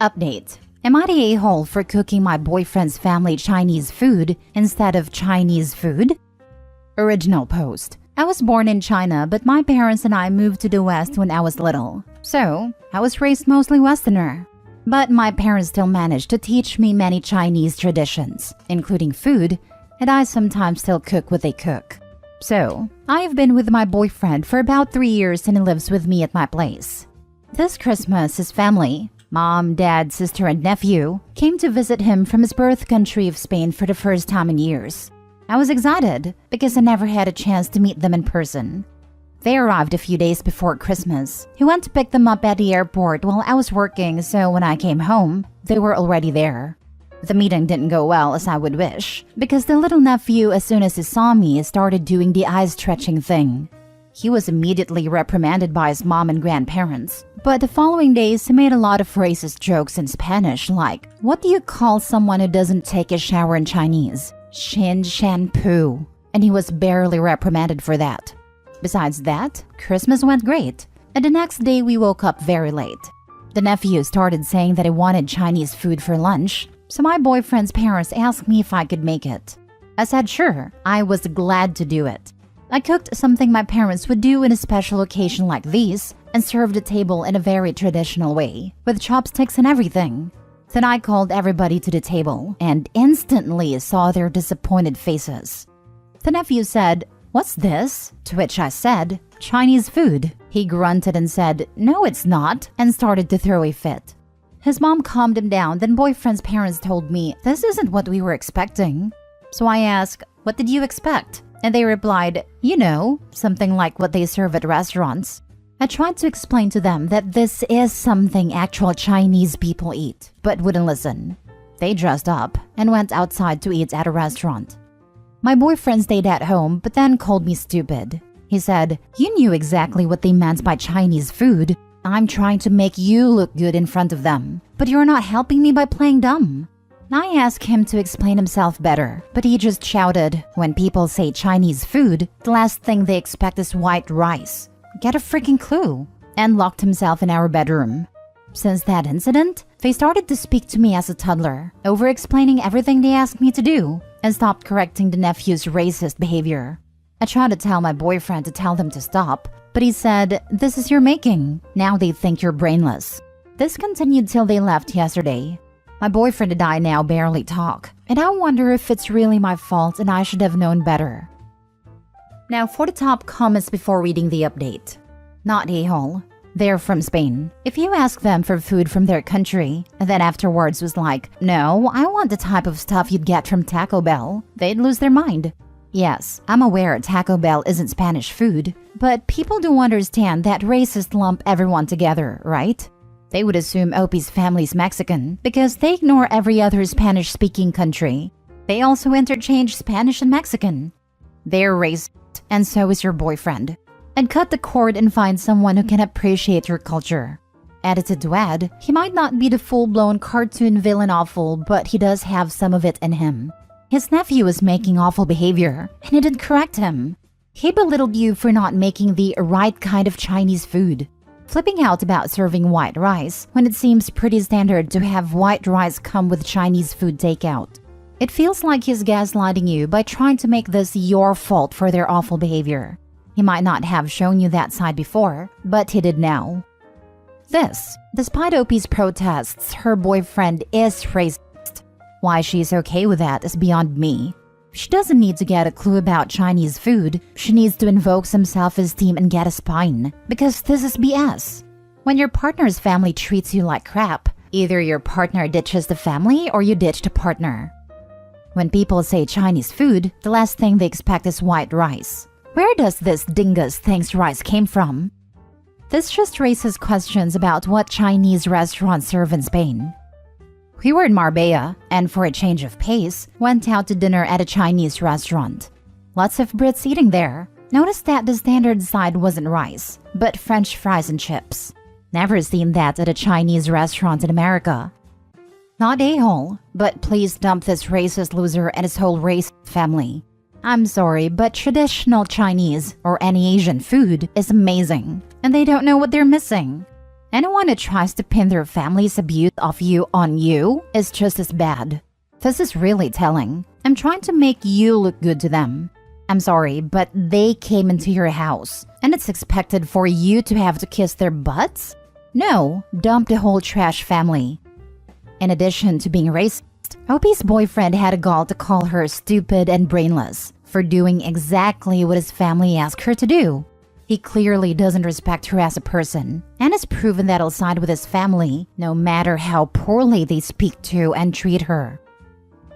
Update. Am I the a-hole for cooking my boyfriend's family Chinese food instead of Chinese food? Original post. I was born in China, but my parents and I moved to the West when I was little. So, I was raised mostly Westerner. But my parents still managed to teach me many Chinese traditions, including food, and I sometimes still cook what they cook. So, I've been with my boyfriend for about 3 years and he lives with me at my place. This Christmas, his family, mom, dad, sister, and nephew, came to visit him from his birth country of Spain for the first time in years. I was excited because I never had a chance to meet them in person. They arrived a few days before Christmas. He went to pick them up at the airport while I was working, so when I came home, they were already there. The meeting didn't go well as I would wish, because the little nephew, as soon as he saw me, started doing the eye-stretching thing. He was immediately reprimanded by his mom and grandparents, but the following days he made a lot of racist jokes in Spanish like, "What do you call someone who doesn't take a shower in Chinese? Shin shan poo." And he was barely reprimanded for that. Besides that, Christmas went great, and the next day we woke up very late. The nephew started saying that he wanted Chinese food for lunch, so my boyfriend's parents asked me if I could make it. I said sure, I was glad to do it. I cooked something my parents would do in a special occasion like these and served the table in a very traditional way, with chopsticks and everything. Then I called everybody to the table and instantly saw their disappointed faces. The nephew said, "What's this?" To which I said, "Chinese food." He grunted and said, "No, it's not," and started to throw a fit. His mom calmed him down, then boyfriend's parents told me, "This isn't what we were expecting." So I asked, "What did you expect?" And they replied, "You know, something like what they serve at restaurants." I tried to explain to them that this is something actual Chinese people eat, but wouldn't listen. They dressed up and went outside to eat at a restaurant. My boyfriend stayed at home, but then called me stupid. He said, "You knew exactly what they meant by Chinese food. I'm trying to make you look good in front of them, but you're not helping me by playing dumb." I asked him to explain himself better, but he just shouted, "When people say Chinese food, the last thing they expect is white rice. Get a freaking clue," and locked himself in our bedroom. Since that incident, they started to speak to me as a toddler, over-explaining everything they asked me to do, and stopped correcting the nephew's racist behavior. I tried to tell my boyfriend to tell them to stop, but he said, "This is your making. Now they think you're brainless." This continued till they left yesterday. My boyfriend and I now barely talk, and I wonder if it's really my fault and I should have known better. Now for the top comments before reading the update. Not a-hole. They're from Spain. If you ask them for food from their country, and then afterwards was like, "No, I want the type of stuff you'd get from Taco Bell," they'd lose their mind. Yes, I'm aware Taco Bell isn't Spanish food, but people do understand that racists lump everyone together, right? They would assume Opie's family's Mexican because they ignore every other Spanish-speaking country. They also interchange Spanish and Mexican. They're racist, and so is your boyfriend. And cut the cord and find someone who can appreciate your culture. Edited to add, he might not be the full-blown cartoon villain awful, but he does have some of it in him. His nephew is making awful behavior, and he didn't correct him. He belittled you for not making the right kind of Chinese food. Flipping out about serving white rice when it seems pretty standard to have white rice come with Chinese food takeout. It feels like he's gaslighting you by trying to make this your fault for their awful behavior. He might not have shown you that side before, but he did now. This, despite Opie's protests, her boyfriend is racist. Why she's okay with that is beyond me. She doesn't need to get a clue about Chinese food. She needs to invoke some self-esteem and get a spine, because this is BS. When your partner's family treats you like crap, either your partner ditches the family or you ditch the partner. When people say Chinese food, the last thing they expect is white rice. Where does this dingus thinks rice came from? This just raises questions about what Chinese restaurants serve in Spain. We were in Marbella, and for a change of pace, went out to dinner at a Chinese restaurant. Lots of Brits eating there. Noticed that the standard side wasn't rice, but French fries and chips. Never seen that at a Chinese restaurant in America. Not a-hole, but please dump this racist loser and his whole racist family. I'm sorry, but traditional Chinese or any Asian food is amazing, and they don't know what they're missing. Anyone who tries to pin their family's abuse of you on you is just as bad. This is really telling. I'm trying to make you look good to them. I'm sorry, but they came into your house, and it's expected for you to have to kiss their butts? No, dump the whole trash family. In addition to being racist, Opie's boyfriend had a gall to call her stupid and brainless for doing exactly what his family asked her to do. He clearly doesn't respect her as a person, and has proven that he'll side with his family no matter how poorly they speak to and treat her.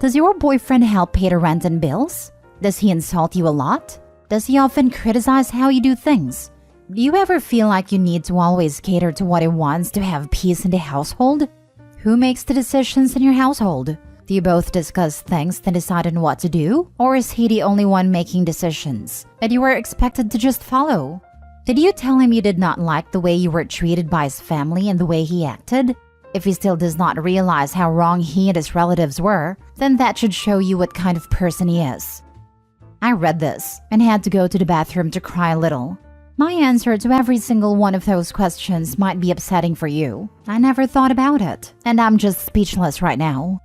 Does your boyfriend help pay the rent and bills? Does he insult you a lot? Does he often criticize how you do things? Do you ever feel like you need to always cater to what he wants to have peace in the household? Who makes the decisions in your household? Do you both discuss things and decide on what to do? Or is he the only one making decisions that you are expected to just follow? Did you tell him you did not like the way you were treated by his family and the way he acted? If he still does not realize how wrong he and his relatives were, then that should show you what kind of person he is. I read this and had to go to the bathroom to cry a little. My answer to every single one of those questions might be upsetting for you. I never thought about it, and I'm just speechless right now.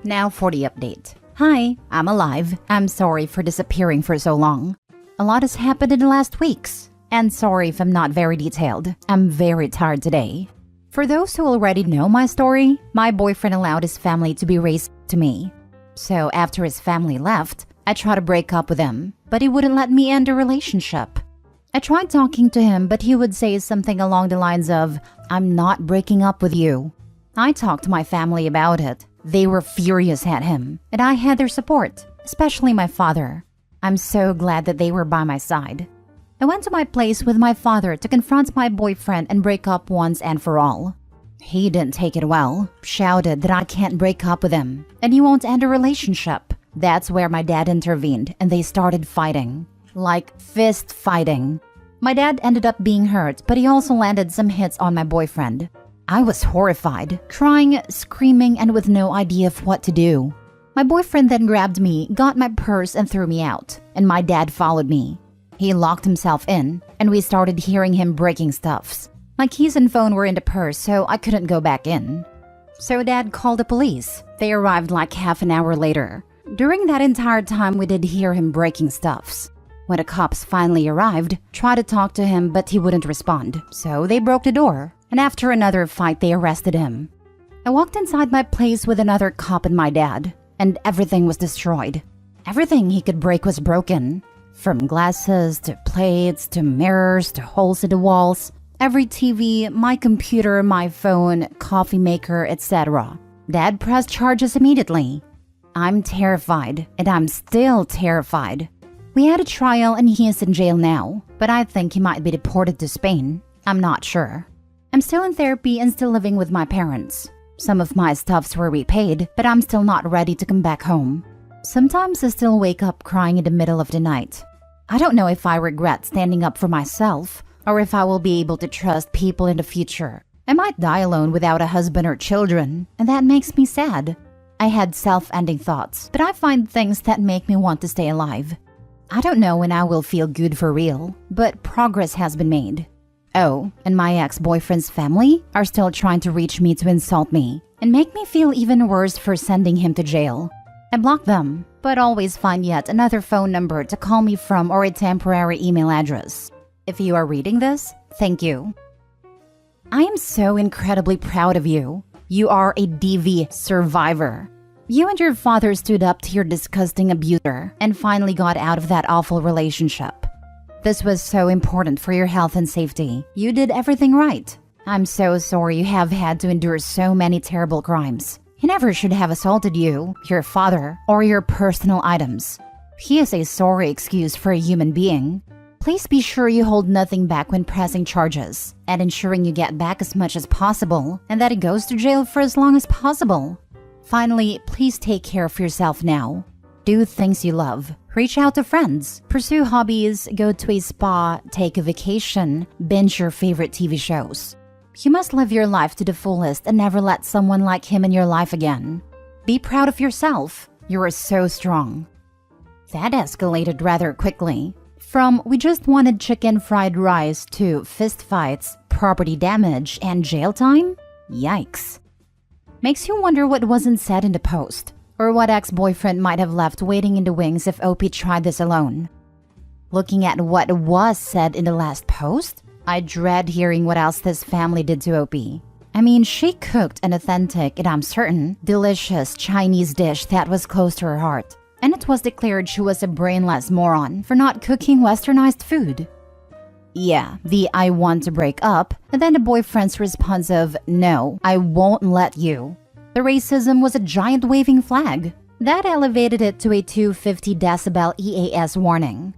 Now for the update. Hi, I'm alive. I'm sorry for disappearing for so long. A lot has happened in the last weeks, and sorry if I'm not very detailed. I'm very tired today. For those who already know my story, my boyfriend allowed his family to be racist to me. So after his family left, I tried to break up with him, but he wouldn't let me end the relationship. I tried talking to him, but he would say something along the lines of, "I'm not breaking up with you." I talked to my family about it. They were furious at him, and I had their support, especially my father. I'm so glad that they were by my side. I went to my place with my father to confront my boyfriend and break up once and for all. He didn't take it well, shouted that I can't break up with him, and he won't end a relationship. That's where my dad intervened, and they started fighting. Like fist fighting. My dad ended up being hurt, but he also landed some hits on my boyfriend. I was horrified, crying, screaming, and with no idea of what to do. My boyfriend then grabbed me, got my purse, and threw me out, and my dad followed me. He locked himself in, and we started hearing him breaking stuffs. My keys and phone were in the purse, so I couldn't go back in. So Dad called the police. They arrived like half an hour later. During that entire time, we did hear him breaking stuffs. When the cops finally arrived, tried to talk to him, but he wouldn't respond. So they broke the door, and after another fight, they arrested him. I walked inside my place with another cop and my dad, and everything was destroyed. Everything he could break was broken. From glasses, to plates, to mirrors, to holes in the walls. Every TV, my computer, my phone, coffee maker, etc. Dad pressed charges immediately. I'm terrified, and I'm still terrified. We had a trial and he is in jail now, but I think he might be deported to Spain. I'm not sure. I'm still in therapy and still living with my parents. Some of my stuffs were repaid, but I'm still not ready to come back home. Sometimes I still wake up crying in the middle of the night. I don't know if I regret standing up for myself or if I will be able to trust people in the future. I might die alone without a husband or children, and that makes me sad. I had self-ending thoughts, but I find things that make me want to stay alive. I don't know when I will feel good for real, but progress has been made. Oh, and my ex-boyfriend's family are still trying to reach me to insult me and make me feel even worse for sending him to jail. I block them, but always find yet another phone number to call me from or a temporary email address. If you are reading this, thank you. I am so incredibly proud of you. You are a DV survivor. You and your father stood up to your disgusting abuser and finally got out of that awful relationship. This was so important for your health and safety. You did everything right. I'm so sorry you have had to endure so many terrible crimes. He never should have assaulted you, your father, or your personal items. He is a sorry excuse for a human being. Please be sure you hold nothing back when pressing charges and ensuring you get back as much as possible and that he goes to jail for as long as possible. Finally, please take care of yourself now. Do things you love. Reach out to friends. Pursue hobbies. Go to a spa. Take a vacation. Binge your favorite TV shows. You must live your life to the fullest and never let someone like him in your life again. Be proud of yourself. You are so strong. That escalated rather quickly. From we just wanted chicken fried rice to fist fights property damage and jail time? Yikes. Makes you wonder what wasn't said in the post, or what ex-boyfriend might have left waiting in the wings if OP tried this alone. Looking at what was said in the last post, I dread hearing what else this family did to OP. I mean, she cooked an authentic, and I'm certain, delicious Chinese dish that was close to her heart. And it was declared she was a brainless moron for not cooking westernized food. Yeah, the "I want to break up," and then the boyfriend's response of "No, I won't let you." The racism was a giant waving flag. That elevated it to a 250 decibel EAS warning.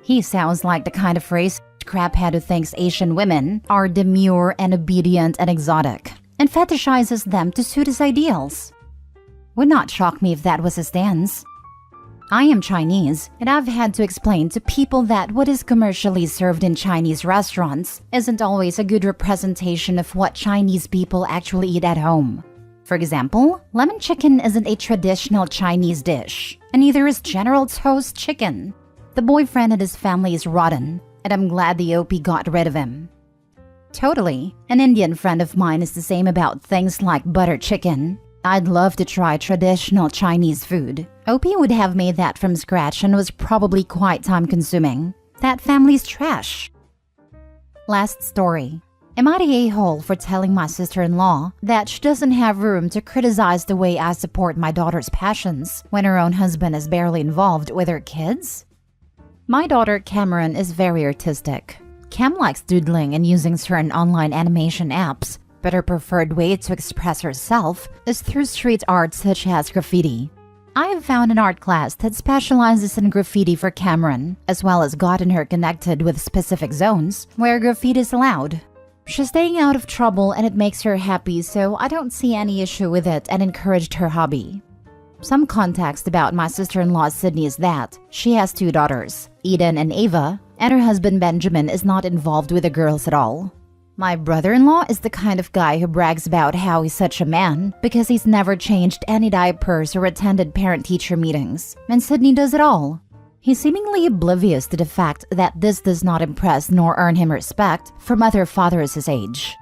He sounds like the kind of racist craphead who thinks Asian women are demure and obedient and exotic, and fetishizes them to suit his ideals. Would not shock me if that was his stance. I am Chinese, and I've had to explain to people that what is commercially served in Chinese restaurants isn't always a good representation of what Chinese people actually eat at home. For example, lemon chicken isn't a traditional Chinese dish, and neither is General Tso's chicken. The boyfriend and his family is rotten, and I'm glad the OP got rid of him. Totally. An Indian friend of mine is the same about things like butter chicken. I'd love to try traditional Chinese food. OP would have made that from scratch and was probably quite time-consuming. That family's trash. Last story. Am I the a-hole for telling my sister-in-law that she doesn't have room to criticize the way I support my daughter's passions when her own husband is barely involved with her kids? My daughter Cameron is very artistic. Cam likes doodling and using certain online animation apps, but her preferred way to express herself is through street art such as graffiti. I have found an art class that specializes in graffiti for Cameron, as well as gotten her connected with specific zones where graffiti is allowed. She's staying out of trouble and it makes her happy, so I don't see any issue with it and encouraged her hobby. Some context about my sister-in-law Sydney is that she has 2 daughters, Eden and Ava, and her husband Benjamin is not involved with the girls at all. My brother-in-law is the kind of guy who brags about how he's such a man because he's never changed any diapers or attended parent-teacher meetings, and Sydney does it all. He's seemingly oblivious to the fact that this does not impress nor earn him respect from other fathers his age.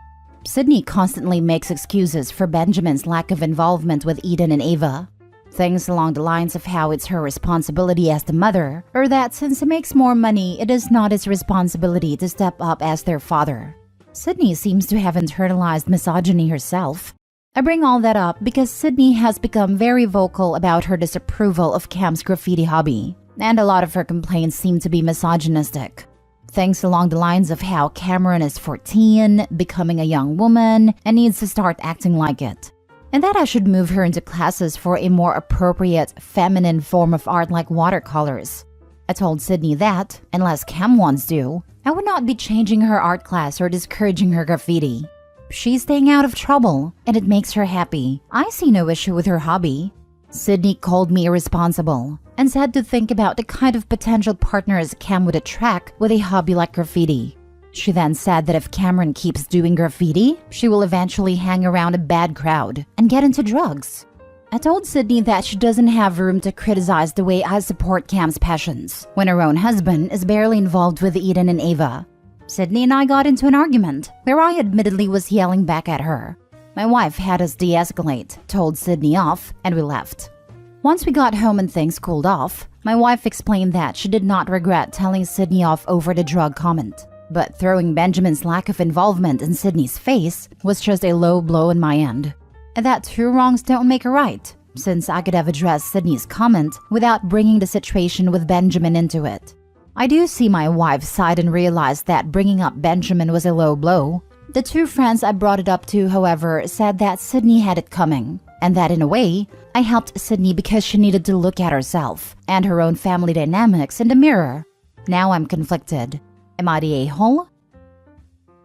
Sydney constantly makes excuses for Benjamin's lack of involvement with Eden and Ava. Things along the lines of how it's her responsibility as the mother, or that since he makes more money, it is not his responsibility to step up as their father. Sydney seems to have internalized misogyny herself. I bring all that up because Sydney has become very vocal about her disapproval of Cam's graffiti hobby, and a lot of her complaints seem to be misogynistic. Things along the lines of how Cameron is 14, becoming a young woman, and needs to start acting like it. And that I should move her into classes for a more appropriate, feminine form of art like watercolors. I told Sydney that, unless Cam wants to, I would not be changing her art class or discouraging her graffiti. She's staying out of trouble, and it makes her happy. I see no issue with her hobby. Sydney called me irresponsible and said to think about the kind of potential partners Cam would attract with a hobby like graffiti. She then said that if Cameron keeps doing graffiti, she will eventually hang around a bad crowd and get into drugs. I told Sydney that she doesn't have room to criticize the way I support Cam's passions when her own husband is barely involved with Eden and Ava. Sydney and I got into an argument where I admittedly was yelling back at her. My wife had us de-escalate, told Sydney off, and we left. Once we got home and things cooled off, my wife explained that she did not regret telling Sydney off over the drug comment. But throwing Benjamin's lack of involvement in Sydney's face was just a low blow in my end. And that 2 wrongs don't make a right, since I could have addressed Sydney's comment without bringing the situation with Benjamin into it. I do see my wife's side and realize that bringing up Benjamin was a low blow. The 2 friends I brought it up to, however, said that Sydney had it coming, and that in a way, I helped Sydney because she needed to look at herself and her own family dynamics in the mirror. Now I'm conflicted. Am I the a-hole?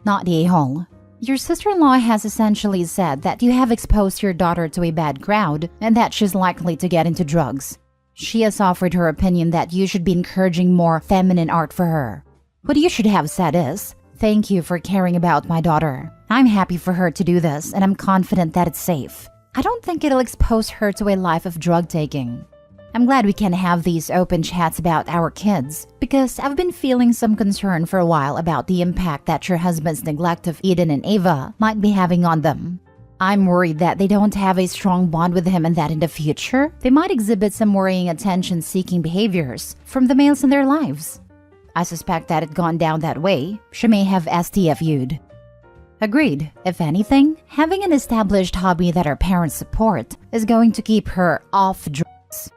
Not the a-hole. Your sister-in-law has essentially said that you have exposed your daughter to a bad crowd and that she's likely to get into drugs. She has offered her opinion that you should be encouraging more feminine art for her. What you should have said is, "Thank you for caring about my daughter. I'm happy for her to do this and I'm confident that it's safe. I don't think it'll expose her to a life of drug taking." I'm glad we can have these open chats about our kids because I've been feeling some concern for a while about the impact that your husband's neglect of Eden and Ava might be having on them. I'm worried that they don't have a strong bond with him and that in the future, they might exhibit some worrying attention-seeking behaviors from the males in their lives. I suspect that it gone down that way. She may have STFU'd. Agreed. If anything, having an established hobby that her parents support is going to keep her off drugs.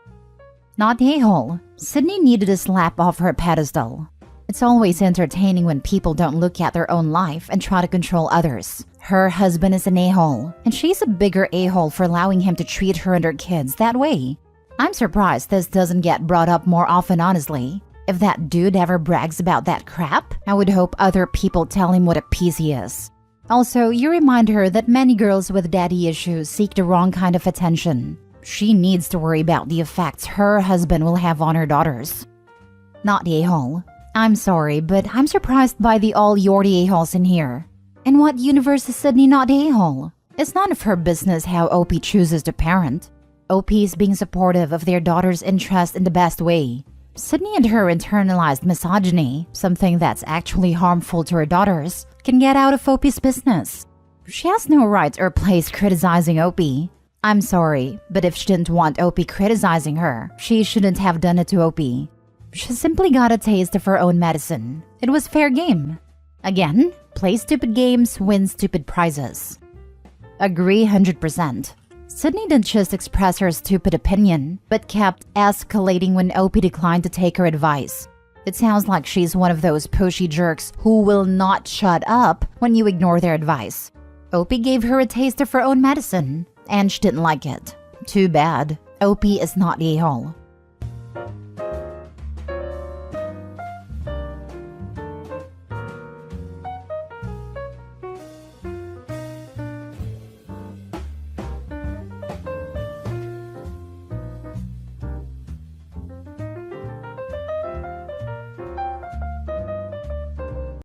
Not the a-hole. Sydney needed a slap off her pedestal. It's always entertaining when people don't look at their own life and try to control others. Her husband is an a-hole, and she's a bigger a-hole for allowing him to treat her and her kids that way. I'm surprised this doesn't get brought up more often, honestly. If that dude ever brags about that crap, I would hope other people tell him what a piece he is. Also, you remind her that many girls with daddy issues seek the wrong kind of attention. She needs to worry about the effects her husband will have on her daughters. Not the a-hole. I'm sorry, but I'm surprised by the all you're the a-holes in here. In what universe is Sydney not the a-hole? It's none of her business how OP chooses to parent. OP is being supportive of their daughter's interest in the best way. Sydney and her internalized misogyny, something that's actually harmful to her daughters, can get out of OP's business. She has no right or place criticizing OP. I'm sorry, but if she didn't want OP criticizing her, she shouldn't have done it to OP. She simply got a taste of her own medicine. It was fair game. Again, play stupid games, win stupid prizes. Agree 100%. Sydney didn't just express her stupid opinion, but kept escalating when OP declined to take her advice. It sounds like she's one of those pushy jerks who will not shut up when you ignore their advice. OP gave her a taste of her own medicine, and she didn't like it. Too bad. OP is not the a-hole.